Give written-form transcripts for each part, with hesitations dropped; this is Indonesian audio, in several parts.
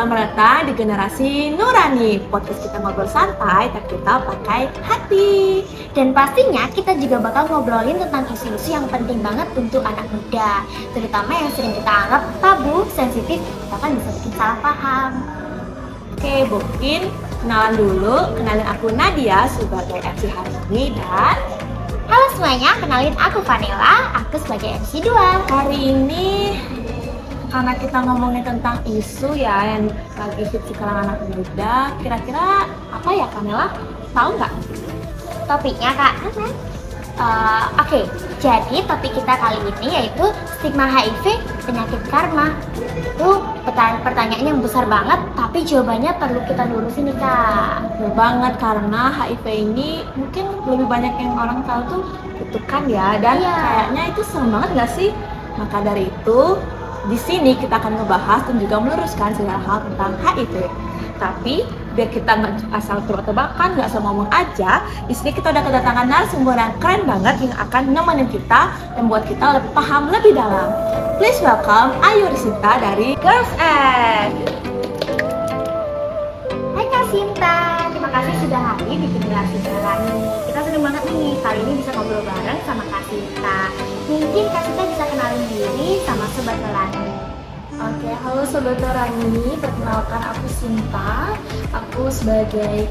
Selamat datang di Generasi Nurani. Podcast kita ngobrol santai, tapi kita pakai hati. Dan pastinya kita juga bakal ngobrolin tentang isu-isu yang penting banget untuk anak muda, terutama yang sering kita anggap tabu, sensitif, bahkan bisa bikin salah paham. Oke, mungkin kenalan dulu. Kenalin aku Nadia sebagai MC hari ini dan Halo semuanya, kenalin aku Vanilla, aku sebagai MC 2. hari ini karena kita ngomongin tentang isu ya yang lagi hits di kalangan anak muda, kira-kira apa ya Kamela? Tahu nggak? Topiknya Kak. Oke, jadi topik kita kali ini yaitu stigma HIV penyakit karma. Itu pertanyaan yang besar banget, tapi jawabannya perlu kita lurusin nih Kak. Betul banget, karena HIV ini mungkin lebih banyak yang orang tahu tuh kutukan ya, dan Iya. kayaknya itu serem banget nggak sih? Maka dari itu di sini kita akan membahas dan juga meluruskan segala hal tentang HIV. Tapi biar kita nggak asal tebak-tebakan, nggak asal ngomong aja, di sini kita udah kedatangan narasumber yang keren banget yang akan nemenin kita dan buat kita lebih paham lebih dalam. Please welcome Ayu Risita dari Girls Act. Hai Kak Sinta, terima kasih sudah hadir di Generasi Nurani. Kita seneng banget nih kali ini bisa ngobrol bareng sama Kak Sinta. Mungkin Kak Sinta bisa kenalin diri sama Sobat Nurani. Oke, halo Sobat Nurani, perkenalkan aku Sinta. Aku sebagai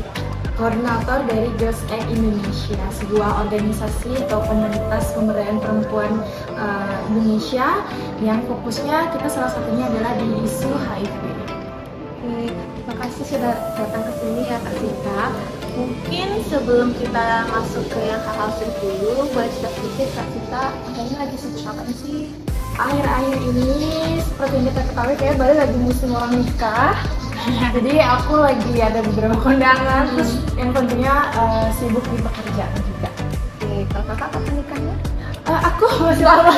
koordinator dari Girls Act Indonesia, sebuah organisasi atau komunitas pemberdayaan perempuan Indonesia yang fokusnya kita salah satunya adalah di isu HIV. Oke, terima kasih sudah datang ke sini ya Kak Sinta. Mungkin sebelum kita masuk ke yang hal-hal serius dulu, boleh cerita sedikit Kak Sinta, kayaknya lagi sibuk apa sih? Akhir-akhir ini, seperti yang kita ketahui, kayak baru lagi musim orang nikah. Jadi aku lagi ada beberapa kondangan, terus yang tentunya sibuk di pekerjaan juga. Oke, kalau kakak kapan nikahnya? Aku masih lama.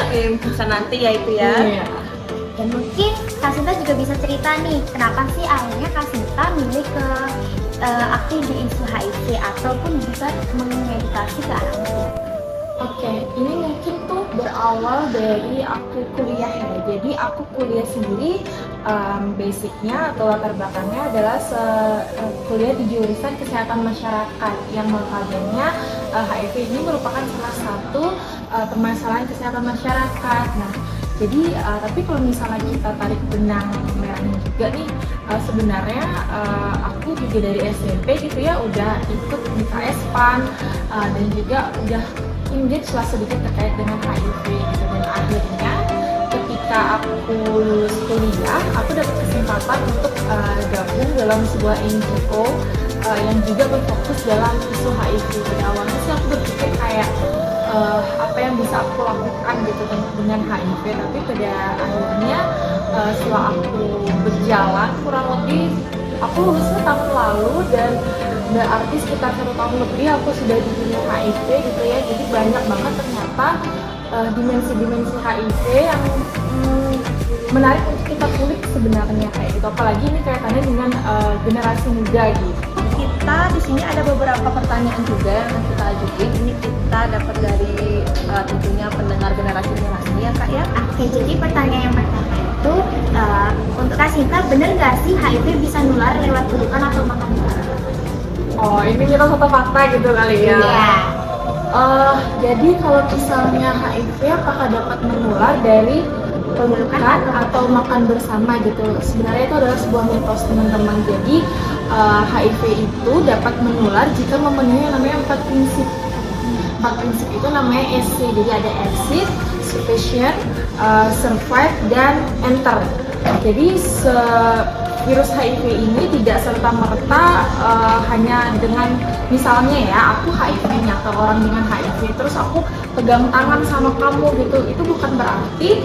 Oke, bisa nanti ya itu ya. Iya. Dan mungkin Kak Sinta juga bisa cerita nih, kenapa sih akhirnya Kak Sinta milih ke aktif di isu HIV ataupun bisa mengedukasi ke anak muda. Oke, ini mungkin tuh berawal dari aku kuliah ya. Jadi aku kuliah sendiri, basicnya atau latar belakangnya adalah kuliah di jurusan kesehatan masyarakat yang notabene HIV ini merupakan salah satu permasalahan kesehatan masyarakat. Nah, jadi tapi kalau misalnya kita tarik benang merahnya juga nih, sebenarnya aku juga dari SMP gitu ya udah ikut di KSPAN dan juga udah engage lah sedikit terkait dengan HIV gitu. Dan akhirnya ketika aku lulus kuliah, aku dapat kesempatan untuk gabung dalam sebuah NGO yang juga berfokus dalam isu HIV. Pada awalnya sih aku berpikir kayak apa yang bisa aku lakukan gitu dengan HIV, tapi pada akhirnya setelah aku berjalan kurang lebih, aku lulusnya tahun lalu dan berarti sekitar 1 tahun lebih aku sudah dibunuh HIV gitu ya. Jadi banyak banget ternyata dimensi-dimensi HIV yang menarik untuk kita kulik sebenarnya kayak gitu. Apalagi ini kaitannya dengan generasi muda gitu. Kita di sini ada beberapa pertanyaan juga yang kita ajuin. Ini kita dapat dari tentunya pendengar generasi ya Kak ya. Oke, jadi pertanyaan yang pertama itu untuk Kak Sinta, bener nggak sih HIV bisa nular lewat pelukan atau makan bareng? Oh, ini kita satu fakta gitu kali ya. Iya. Jadi kalau misalnya HIV apakah dapat menular dari pelukan atau makan bersama gitu? Sebenarnya itu adalah sebuah mitos teman-teman. Jadi HIV itu dapat menular jika memenuhi yang namanya 4 prinsip. 4 prinsip itu namanya ESC. Jadi ada exit, sufficient, survive, dan enter. Jadi virus HIV ini tidak serta-merta hanya dengan misalnya ya aku HIV-nya atau orang dengan HIV terus aku pegang tangan sama kamu gitu, itu bukan berarti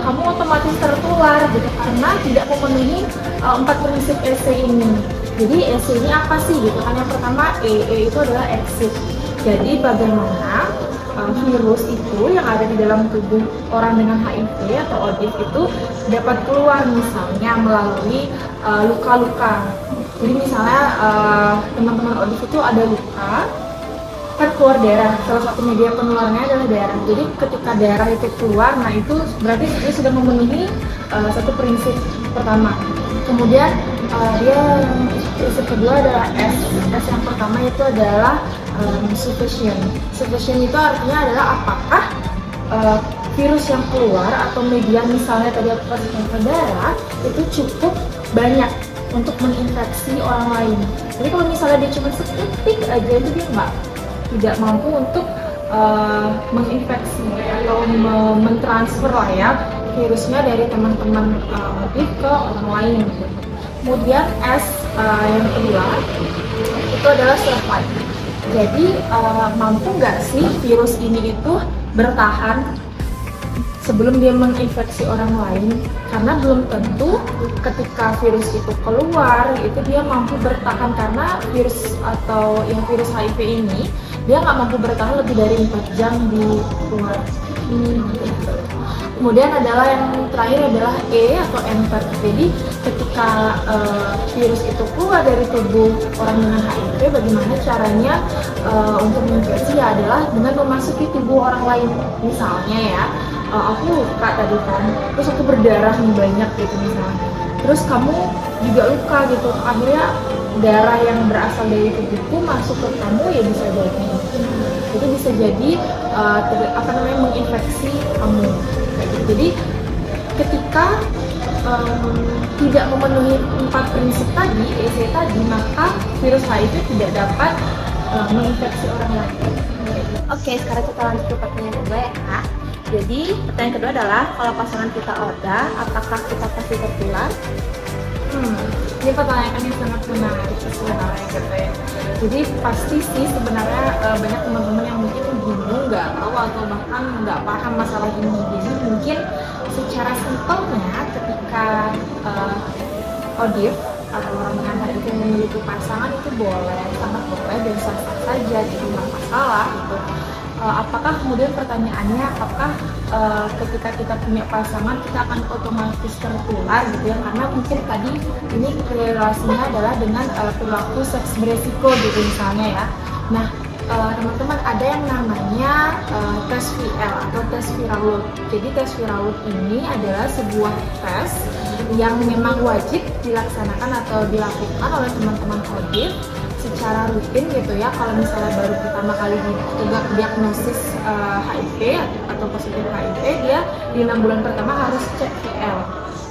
kamu otomatis tertular gitu karena tidak memenuhi 4 prinsip EC ini. Jadi EC ini apa sih gitu kan? Yang pertama E itu adalah exit. Jadi bagaimana virus itu yang ada di dalam tubuh orang dengan HIV atau ODIF itu dapat keluar misalnya melalui luka-luka. Jadi misalnya teman-teman ODIF itu ada luka, kan keluar darah. Salah satu media penularannya adalah darah. Jadi ketika darah itu keluar, nah itu berarti dia sudah memenuhi satu prinsip pertama. Kemudian dia prinsip kedua adalah S. S yang pertama itu adalah sufficient. Sufficient itu artinya adalah apakah virus yang keluar atau media misalnya tadi aku kasihkan ke darah itu cukup banyak untuk menginfeksi orang lain. Jadi kalau misalnya dia cuma setitik aja itu dia tidak mampu untuk menginfeksi atau mentransfer lah ya virusnya dari teman-teman ke orang lain. Kemudian S yang kedua itu adalah survive. Jadi mampu nggak sih virus ini itu bertahan sebelum dia menginfeksi orang lain? Karena belum tentu ketika virus itu keluar itu dia mampu bertahan, karena virus atau yang virus HIV ini dia nggak mampu bertahan lebih dari 4 jam di luar. Kemudian adalah yang terakhir adalah E atau enter. Jadi ketika virus itu keluar dari tubuh orang dengan HIV, bagaimana caranya untuk menginfeksi adalah dengan memasuki tubuh orang lain. Misalnya ya, aku luka tadi kan, terus aku berdarah nih banyak gitu misalnya. Terus kamu juga luka gitu, akhirnya darah yang berasal dari tubuhku masuk ke kamu ya bisa jadi. Itu bisa jadi menginfeksi kamu. Jadi ketika tidak memenuhi 4 prinsip tadi, EC tadi, maka virus HIV tidak dapat menginfeksi orang lain. Oke, sekarang kita lanjut ke pertanyaan kedua ya Kak. Jadi pertanyaan kedua adalah kalau pasangan kita ODA, apakah kita pasti tertular? Ini pertanyaan yang sangat menarik sebenarnya gitu ya. Jadi pasti sih sebenarnya banyak teman-teman yang mungkin bingung, nggak tahu atau bahkan nggak paham masalah ini. Jadi mungkin secara simpelnya ketika ODIF atau orang dengan HIV memiliki pasangan itu boleh, sangat boleh dan sah-sah saja, jadi nggak masalah gitu. Apakah kemudian pertanyaannya apakah ketika kita punya pasangan kita akan otomatis tertular gitu ya, karena mungkin tadi ini relasinya adalah dengan perilaku seks beresiko gitu misalnya ya. Nah teman-teman, ada yang namanya tes VL atau tes viral load. Jadi tes viral load ini adalah sebuah tes yang memang wajib dilaksanakan atau dilakukan oleh teman-teman ODIF secara rutin gitu ya. Kalau misalnya baru pertama kali diagnosis HIV atau positif HIV, dia di 6 bulan pertama harus cek VL.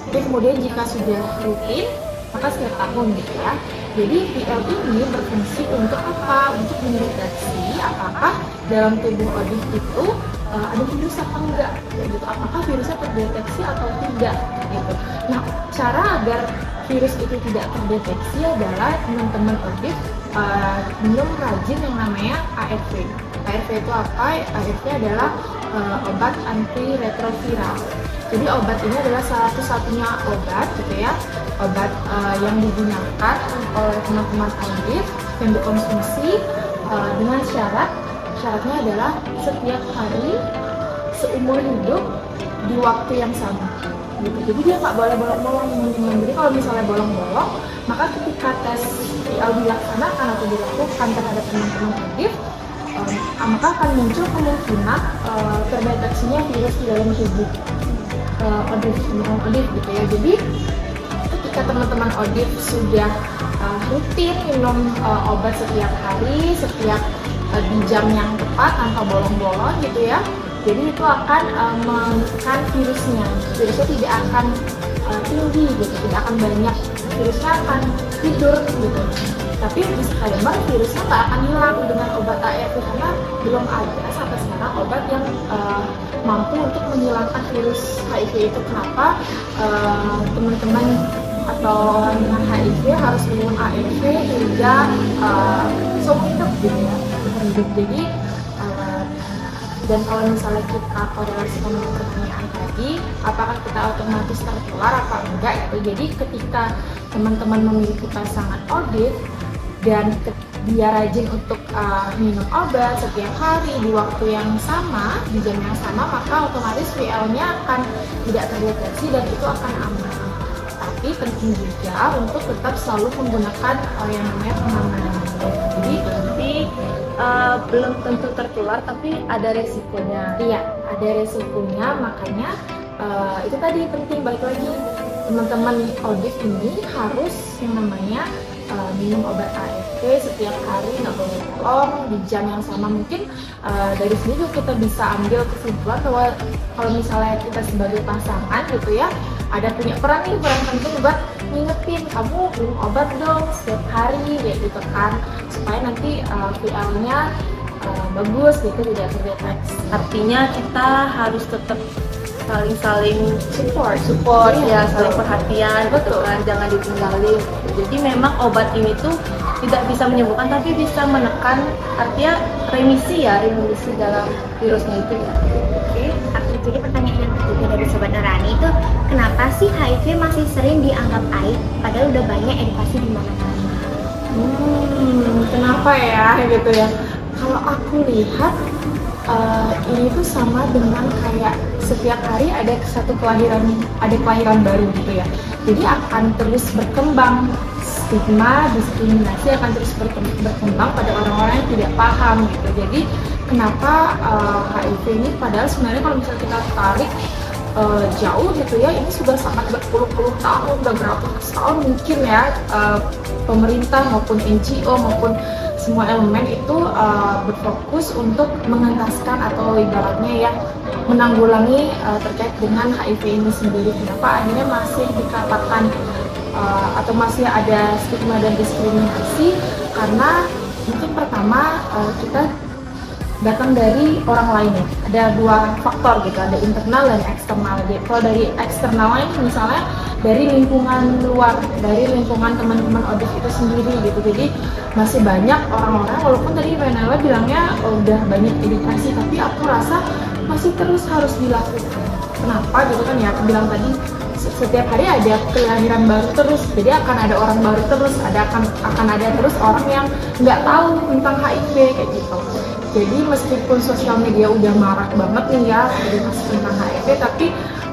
Tapi kemudian jika sudah rutin, maka setiap tahun gitu ya. Jadi VL ini berfungsi untuk apa? Untuk mendeteksi apakah dalam tubuh ODIF itu ada virus apa enggak, gitu. Apakah virusnya terdeteksi atau tidak, gitu. Nah, cara agar virus itu tidak terdeteksi adalah teman-teman ODIF minum rajin yang namanya ARV. ARV itu apa? ARV adalah obat antiretroviral. Jadi obat ini adalah salah satunya obat gitu ya, obat yang digunakan oleh teman-teman ODIF yang dikonsumsi dengan syaratnya adalah setiap hari seumur hidup di waktu yang sama gitu. Jadi dia nggak boleh bolong-bolong teman-teman. Jadi kalau misalnya bolong-bolong, maka ketika tes VL dilaksanakan atau dilakukan terhadap teman-teman ODIF, maka akan muncul kemungkinan terdeteksinya virus di dalam tubuh ODIF gitu ya. Jadi ketika teman-teman ODIF sudah rutin minum obat setiap hari, setiap di jam yang tepat tanpa bolong-bolong gitu ya, jadi itu akan menekan virusnya tidak akan tinggi gitu, tidak akan banyak, virusnya akan tidur gitu. Tapi disclaimer, virusnya nggak akan hilang dengan obat ARV karena belum ada sampai sekarang obat yang mampu untuk menghilangkan virus HIV itu. Kenapa teman-teman atau orang dengan HIV harus minum ARV hingga seumur hidup gitu ya. Jadi dan kalau misalnya kita korelasikan dengan pertanyaan tadi, apakah kita otomatis tertular apa enggak gitu. Jadi ketika teman-teman memiliki pasangan ODIF dan dia rajin untuk minum obat setiap hari di waktu yang sama, di jam yang sama, maka otomatis VL-nya akan tidak terdeteksi dan itu akan aman. tapi penting juga untuk tetap selalu menggunakan yang namanya pengaman. Jadi belum tentu tertular, tapi ada resikonya. Iya, ada resikonya, makanya itu tadi penting, balik lagi teman-teman ODIF ini harus yang namanya minum obat ARV setiap hari, nggak boleh bolong di jam yang sama. Mungkin dari sini juga kita bisa ambil kesimpulan bahwa kalau misalnya kita sebagai pasangan gitu ya, ada punya peran penting buat ngingetin kamu minum obat dong setiap hari ya gitu kan, supaya nanti VL-nya bagus gitu, tidak terdeteksi. Artinya kita harus tetap saling support ya, betul. saling perhatian gitu Betul. kan, jangan ditinggalin. Jadi memang obat ini tuh tidak bisa menyembuhkan tapi bisa menekan, artinya remisi dalam virusnya itu ya. Oke, jadi pertanyaan yang ketiga dari Sobat Nurani itu, kenapa sih HIV masih sering dianggap aib padahal udah banyak edukasi di mana-mana? Kenapa ya gitu ya? Kalau aku lihat ini tuh sama dengan kayak setiap hari ada kelahiran baru gitu ya. Jadi akan terus berkembang, stigma, diskriminasi akan terus berkembang pada orang-orang yang tidak paham gitu. Jadi kenapa HIV ini padahal sebenarnya kalau misalnya kita tarik jauh gitu ya, ini sudah sangat berpuluh-puluh tahun, udah berapa tahun mungkin ya, pemerintah maupun NGO maupun semua elemen itu berfokus untuk mengentaskan atau ibaratnya ya menanggulangi terkait dengan HIV ini sendiri. Kenapa akhirnya masih dikatakan atau masih ada stigma dan diskriminasi? Karena mungkin pertama kita datang dari orang lain ya. Ada dua faktor gitu, ada internal dan eksternal. Jadi kalau dari eksternalnya misalnya dari lingkungan luar, dari lingkungan teman-teman ODIF itu sendiri gitu. Jadi masih banyak orang-orang, walaupun tadi Renella bilangnya udah banyak edukasi, tapi aku rasa masih terus harus dilakukan. Kenapa gitu kan ya, aku bilang tadi setiap hari ada kelahiran baru terus, jadi akan ada orang baru terus, akan ada terus orang yang nggak tahu tentang HIV kayak gitu. Jadi meskipun sosial media udah marak banget nih ya edukasi tentang HIV, tapi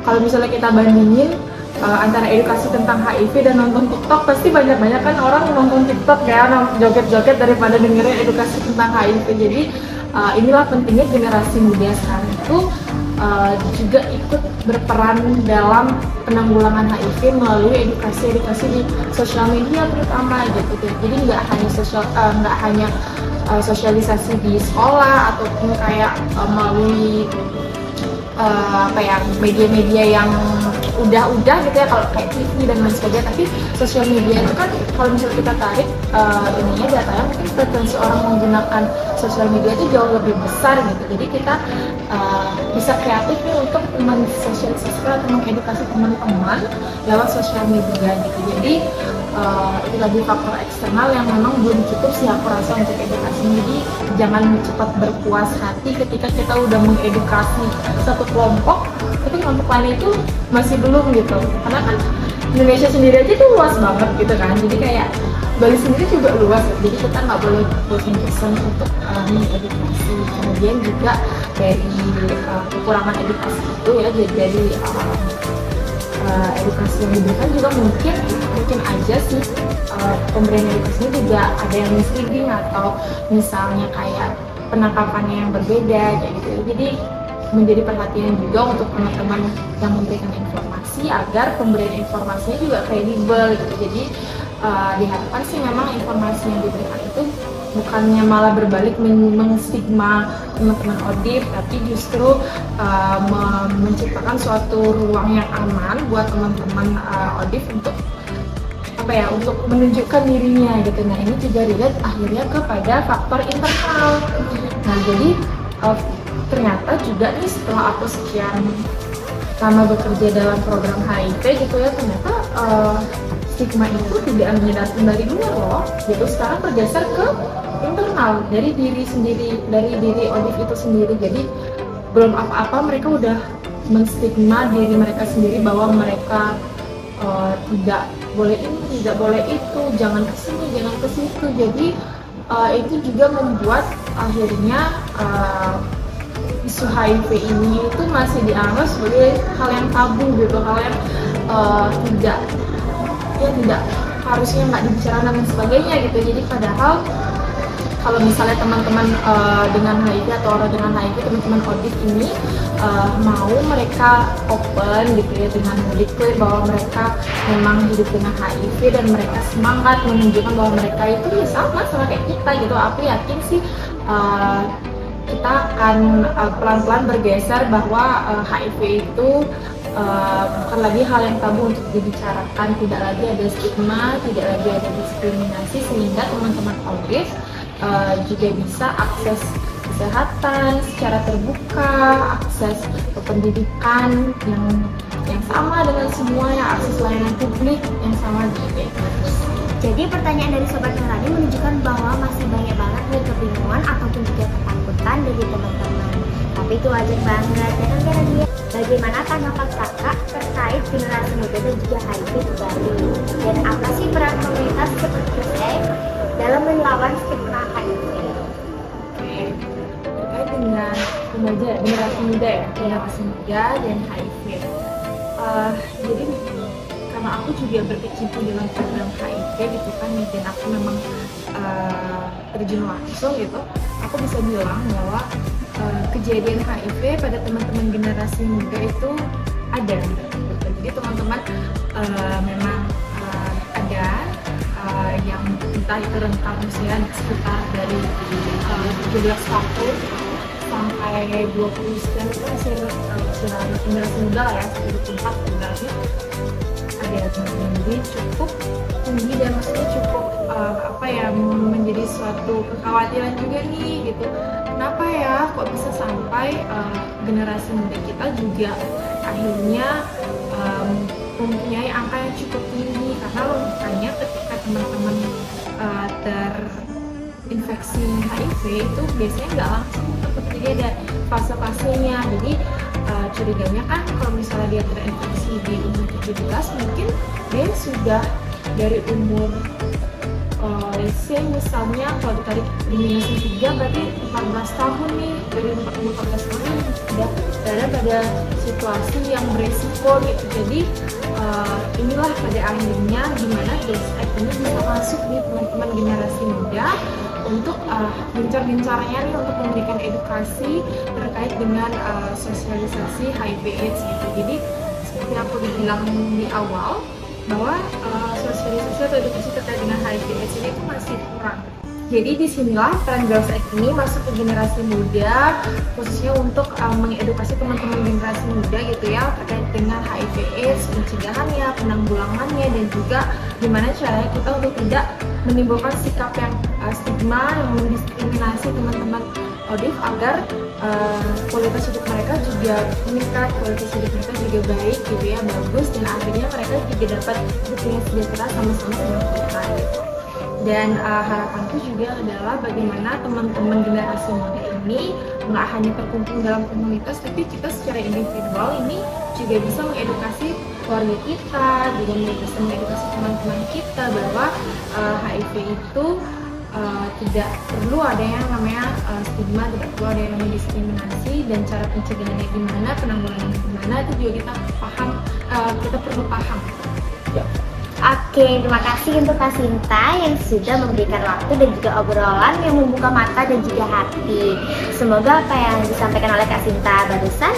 kalau misalnya kita bandingin antara edukasi tentang HIV dan nonton TikTok, pasti banyak-banyak kan orang nonton TikTok ya, joget-joget daripada dengerin edukasi tentang HIV. Jadi inilah pentingnya generasi muda sekarang itu juga ikut berperan dalam penanggulangan HIV melalui edukasi di sosial media terutama gitu. Jadi nggak hanya sosialisasi di sekolah ataupun kayak melalui media-media yang udah gitu ya, kalau kayak TV dan lain sebagainya. Tapi sosial media itu kan kalau misalnya kita tarik ininya datanya, mungkin frekuensi orang menggunakan sosial media itu jauh lebih besar gitu. Jadi kita bisa kreatif nih untuk mensosialisasikan atau mengedukasi teman-teman lewat sosial media gitu. Jadi itu lagi faktor eksternal yang memang belum cukup sih aku rasa untuk edukasi. Jadi jangan cepat berpuas hati ketika kita udah mengedukasi satu kelompok, tapi kelompok lain itu masih belum gitu. Karena kan Indonesia sendiri aja tuh luas banget gitu kan. Jadi kayak Bali sendiri juga luas, jadi kita nggak boleh bosan-bosan untuk mengedukasi. Kemudian juga dari kekurangan edukasi itu ya, jadi edukasi yang diberikan juga mungkin aja sih pemberian edukasinya juga ada yang misleading atau misalnya kayak penangkapannya yang berbeda kayak gitu. Jadi menjadi perhatian juga untuk teman-teman yang memberikan informasi agar pemberian informasinya juga kredibel gitu. Jadi diharapkan sih memang informasi yang diberikan itu bukannya malah berbalik mengstigma teman-teman ODIF, tapi justru menciptakan suatu ruang yang aman buat teman-teman ODIF untuk untuk menunjukkan dirinya gitu. Nah ini juga relate akhirnya kepada faktor internal. Nah jadi ternyata juga nih setelah aku sekian lama bekerja dalam program HIV gitu ya, ternyata stigma itu tidak hanya datang dari luar loh gitu, sekarang bergeser ke internal dari diri sendiri, dari diri ODIF itu sendiri. Jadi belum apa-apa mereka udah menstigma diri mereka sendiri bahwa mereka tidak boleh ini, tidak boleh itu, jangan kesini, jangan kesitu. Jadi itu juga membuat akhirnya isu HIV ini itu masih dianggap sebagai hal yang tabu gitu, hal yang tidak yang tidak harusnya nggak dibicarakan dan sebagainya gitu. Jadi padahal kalau misalnya teman-teman dengan HIV atau orang dengan HIV, teman-teman ODIF ini mau mereka open gitu ya, dengan declare bahwa mereka memang hidup dengan HIV dan mereka semangat menunjukkan bahwa mereka itu ya sama kayak kita gitu. Aku yakin sih kita akan pelan-pelan bergeser bahwa HIV itu bukan lagi hal yang tabu untuk dibicarakan, tidak lagi ada stigma, tidak lagi ada diskriminasi, sehingga teman-teman ODIF juga bisa akses kesehatan secara terbuka, akses ke pendidikan yang sama dengan semuanya, akses layanan publik yang sama juga. Jadi pertanyaan dari Sobat Nurani menunjukkan bahwa masih banyak banget nih kebingungan ataupun juga ketakutan dari teman-teman. Tapi itu wajar banget, jangan gara dia. Bagaimana tanggapan kakak terkait generasi muda dan juga HIV di Bali? Dan apa sih peran komunitas seperti saya dalam melawan stigma HIV? Oke, terkait dengan remaja, generasi muda ya, generasi muda dan HIV. Jadi karena aku juga berkecimpung dalam program HIV gitu kan, dan aku memang terjun langsung gitu, aku bisa bilang bahwa kejadian HIV pada teman-teman generasi muda itu ada gitu. Jadi teman-teman memang ada yang entah itu rentang usia sekitar dari 17 tahun sampai 20 sekian, itu masih generasi muda lah ya, 24 sebenarnya. Ada teman-teman, jadi cukup tinggi dan maksudnya cukup menjadi suatu kekhawatiran juga nih gitu. Kenapa ya kok bisa sampai generasi muda kita juga akhirnya mempunyai angka yang cukup tinggi, karena logikanya ketika teman-teman terinfeksi HIV itu biasanya nggak langsung jadi ada fase-fasenya. Jadi curiganya kan kalau misalnya dia terinfeksi di umur 17, mungkin dia sudah dari umur misalnya kalau ditarik di minusin 3 berarti 14 tahun nih, dari umur 14 tahun ini sudah berada pada situasi yang beresiko gitu. Jadi inilah pada akhirnya gimana DSEC ini bisa masuk di teman-teman generasi muda untuk gencar-gencarnya nih untuk memberikan edukasi terkait dengan sosialisasi HIV/AIDS gitu. Jadi seperti aku bilang di awal bahwa sosialisasi atau edukasi terkait dengan HIV/AIDS ini itu masih kurang. Jadi disinilah peran Girls Act ini masuk ke generasi muda, khususnya untuk mengedukasi teman-teman generasi muda gitu ya terkait dengan HIV/AIDS, pencegahannya, penanggulangannya, dan juga gimana caranya kita untuk tidak menimbulkan sikap yang stigma yang mendiskriminasi teman-teman ODIF agar kualitas hidup mereka juga meningkat, kualitas hidup mereka juga baik gitu ya, bagus, dan akhirnya mereka juga dapat hidup yang sejahtera sama-sama dengan kita gitu. Dan harapanku juga adalah bagaimana teman-teman generasi muda ini nggak hanya terkumpul dalam komunitas, tapi kita secara individual ini juga bisa mengedukasi keluarga kita, juga bisa mengedukasi teman-teman kita bahwa HIV itu tidak perlu ada yang namanya stigma, tidak perlu ada yang namanya diskriminasi, dan cara pencegahannya gimana, penanggulangannya gimana, itu juga kita paham, kita perlu paham. Ya. Oke, terima kasih untuk Kak Sinta yang sudah memberikan waktu dan juga obrolan yang membuka mata dan juga hati. Semoga apa yang disampaikan oleh Kak Sinta barusan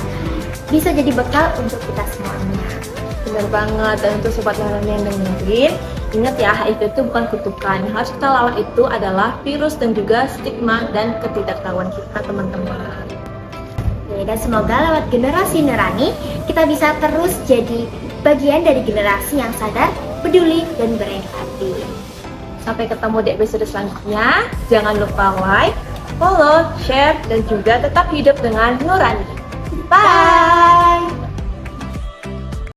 bisa jadi bekal untuk kita semuanya. Benar banget, dan untuk Sobat Nurani yang dengerin, ingat ya, HIV itu bukan kutukan. Yang harus kita lawan itu adalah virus dan juga stigma dan ketidaktahuan kita, teman-teman. Dan semoga lewat generasi Nurani kita bisa terus jadi bagian dari generasi yang sadar, peduli, dan berempati. Sampai ketemu di episode selanjutnya. Jangan lupa like, follow, share, dan juga tetap hidup dengan Nurani. Bye!